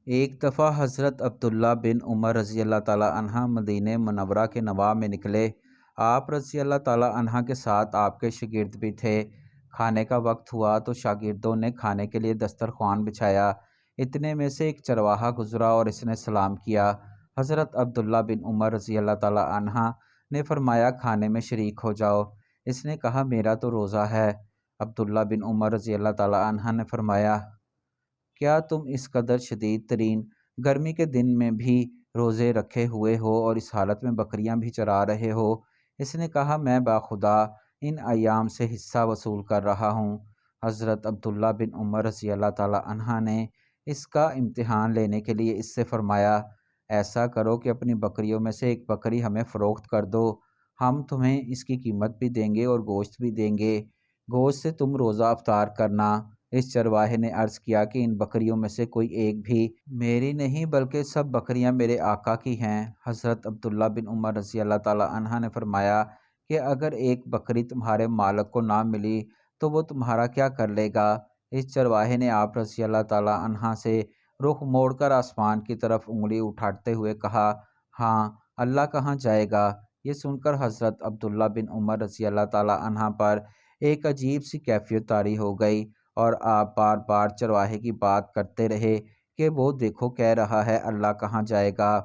ایک دفعہ حضرت عبداللہ بن عمر رضی اللہ تعالیٰ عنہ مدینہ منورہ کے نواح میں نکلے۔ آپ رضی اللہ تعالیٰ عنہ کے ساتھ آپ کے شاگرد بھی تھے۔ کھانے کا وقت ہوا تو شاگردوں نے کھانے کے لیے دسترخوان بچھایا۔ اتنے میں سے ایک چرواہا گزرا اور اس نے سلام کیا۔ حضرت عبداللہ بن عمر رضی اللہ تعالیٰ عنہ نے فرمایا کھانے میں شریک ہو جاؤ۔ اس نے کہا میرا تو روزہ ہے۔ عبداللہ بن عمر رضی اللہ تعالیٰ عنہ نے فرمایا کیا تم اس قدر شدید ترین گرمی کے دن میں بھی روزے رکھے ہوئے ہو اور اس حالت میں بکریاں بھی چرا رہے ہو؟ اس نے کہا میں باخدا ان ایام سے حصہ وصول کر رہا ہوں۔ حضرت عبداللہ بن عمر رضی اللہ تعالیٰ عنہ نے اس کا امتحان لینے کے لیے اس سے فرمایا ایسا کرو کہ اپنی بکریوں میں سے ایک بکری ہمیں فروخت کر دو، ہم تمہیں اس کی قیمت بھی دیں گے اور گوشت بھی دیں گے، گوشت سے تم روزہ افطار کرنا۔ اس چرواہے نے عرض کیا کہ ان بکریوں میں سے کوئی ایک بھی میری نہیں بلکہ سب بکریاں میرے آقا کی ہیں۔ حضرت عبداللہ بن عمر رضی اللہ تعالیٰ عنہ نے فرمایا کہ اگر ایک بکری تمہارے مالک کو نہ ملی تو وہ تمہارا کیا کر لے گا؟ اس چرواہے نے آپ رضی اللہ تعالیٰ عنہ سے رخ موڑ کر آسمان کی طرف انگلی اٹھاتے ہوئے کہا ہاں اللہ کہاں جائے گا؟ یہ سن کر حضرت عبداللہ بن عمر رضی اللہ تعالیٰ عنہ پر ایک عجیب سی کیفیت طاری ہو گئی اور آپ بار بار چرواہے کی بات کرتے رہے کہ وہ دیکھو کہہ رہا ہے اللہ کہاں جائے گا۔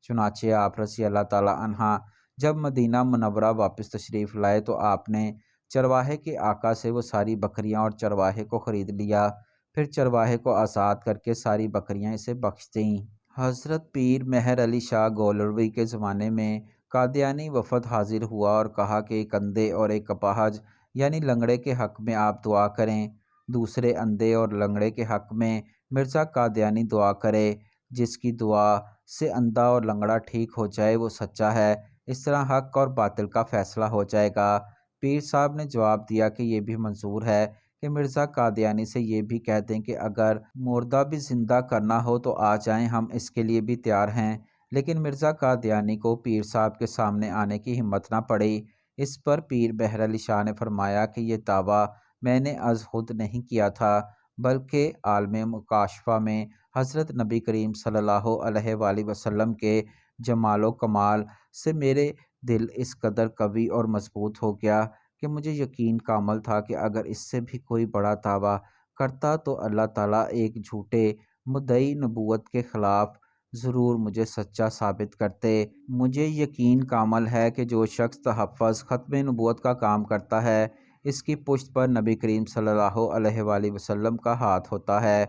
چنانچہ آپ رضی اللہ تعالیٰ عنہ جب مدینہ منورہ واپس تشریف لائے تو آپ نے چرواہے کے آقا سے وہ ساری بکریاں اور چرواہے کو خرید لیا، پھر چرواہے کو آزاد کر کے ساری بکریاں اسے بخش دیں۔ حضرت پیر مہر علی شاہ گولروی کے زمانے میں قادیانی وفد حاضر ہوا اور کہا کہ ایک اندھے اور ایک اپاہج یعنی لنگڑے کے حق میں آپ دعا کریں۔ دوسرے اندھے اور لنگڑے کے حق میں مرزا قادیانی دعا کرے۔ جس کی دعا سے اندھا اور لنگڑا ٹھیک ہو جائے وہ سچا ہے، اس طرح حق اور باطل کا فیصلہ ہو جائے گا۔ پیر صاحب نے جواب دیا کہ یہ بھی منظور ہے کہ مرزا قادیانی سے یہ بھی کہہ دیں کہ اگر مردہ بھی زندہ کرنا ہو تو آ جائیں، ہم اس کے لیے بھی تیار ہیں۔ لیکن مرزا قادیانی کو پیر صاحب کے سامنے آنے کی ہمت نہ پڑی۔ اس پر پیر مہر علی شاہ نے فرمایا کہ یہ دعویٰ میں نے از خود نہیں کیا تھا بلکہ عالم مکاشفہ میں حضرت نبی کریم صلی اللہ علیہ وآلہ وسلم کے جمال و کمال سے میرے دل اس قدر قوی اور مضبوط ہو گیا کہ مجھے یقین کامل تھا کہ اگر اس سے بھی کوئی بڑا دعویٰ کرتا تو اللہ تعالیٰ ایک جھوٹے مدعی نبوت کے خلاف ضرور مجھے سچا ثابت کرتے۔ مجھے یقین کامل ہے کہ جو شخص تحفظ ختم نبوت کا کام کرتا ہے اس کی پشت پر نبی کریم صلی اللہ علیہ وآلہ وسلم کا ہاتھ ہوتا ہے۔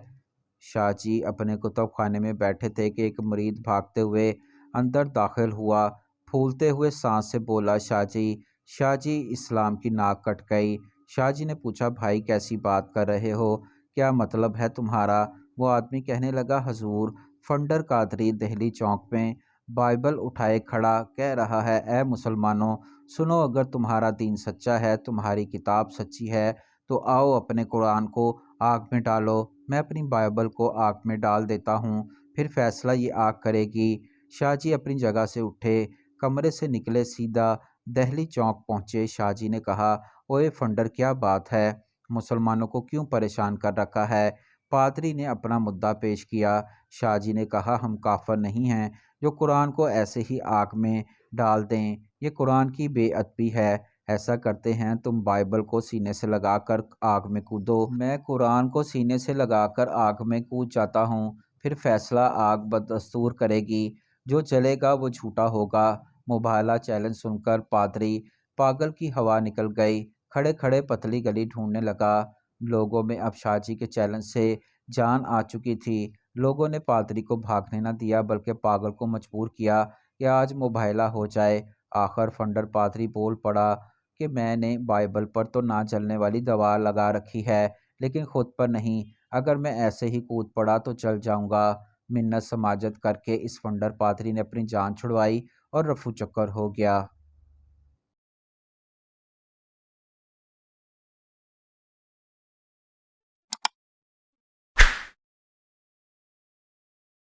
شاہ جی اپنے کتب خانے میں بیٹھے تھے کہ ایک مرید بھاگتے ہوئے اندر داخل ہوا، پھولتے ہوئے سانس سے بولا شاہ جی۔ شاہ جی اسلام کی ناک کٹ گئی۔ شاہ جی نے پوچھا بھائی کیسی بات کر رہے ہو، کیا مطلب ہے تمہارا؟ وہ آدمی کہنے لگا حضور فنڈر قادری دہلی چوک میں بائبل اٹھائے کھڑا کہہ رہا ہے اے مسلمانوں سنو، اگر تمہارا دین سچا ہے، تمہاری کتاب سچی ہے تو آؤ اپنے قرآن کو آگ میں ڈالو، میں اپنی بائبل کو آگ میں ڈال دیتا ہوں، پھر فیصلہ یہ آگ کرے گی۔ شاہ جی اپنی جگہ سے اٹھے، کمرے سے نکلے، سیدھا دہلی چوک پہنچے۔ شاہ جی نے کہا اوئے فنڈر کیا بات ہے، مسلمانوں کو کیوں پریشان کر رکھا ہے؟ پادری نے اپنا مدعا پیش کیا۔ شاہ جی نے کہا ہم کافر نہیں ہیں جو قرآن کو ایسے ہی آگ میں ڈال دیں، یہ قرآن کی بے ادبی ہے۔ ایسا کرتے ہیں تم بائبل کو سینے سے لگا کر آگ میں کودو، میں قرآن کو سینے سے لگا کر آگ میں کود جاتا ہوں، پھر فیصلہ آگ بدستور کرے گی، جو چلے گا وہ جھوٹا ہوگا۔ مباہلہ چیلنج سن کر پادری پاگل کی ہوا نکل گئی، کھڑے کھڑے پتلی گلی ڈھونڈنے لگا۔ لوگوں میں اب شاہ جی کے چیلنج سے جان آ چکی تھی۔ لوگوں نے پادری کو بھاگنے نہ دیا بلکہ پاگل کو مجبور کیا کہ آج مباہلہ ہو جائے۔ آخر فنڈر پادری بول پڑا کہ میں نے بائبل پر تو نہ جلنے والی دوا لگا رکھی ہے لیکن خود پر نہیں، اگر میں ایسے ہی کود پڑا تو جل جاؤں گا۔ منت سماجت کر کے اس فنڈر پادری نے اپنی جان چھڑوائی اور رفو چکر ہو گیا۔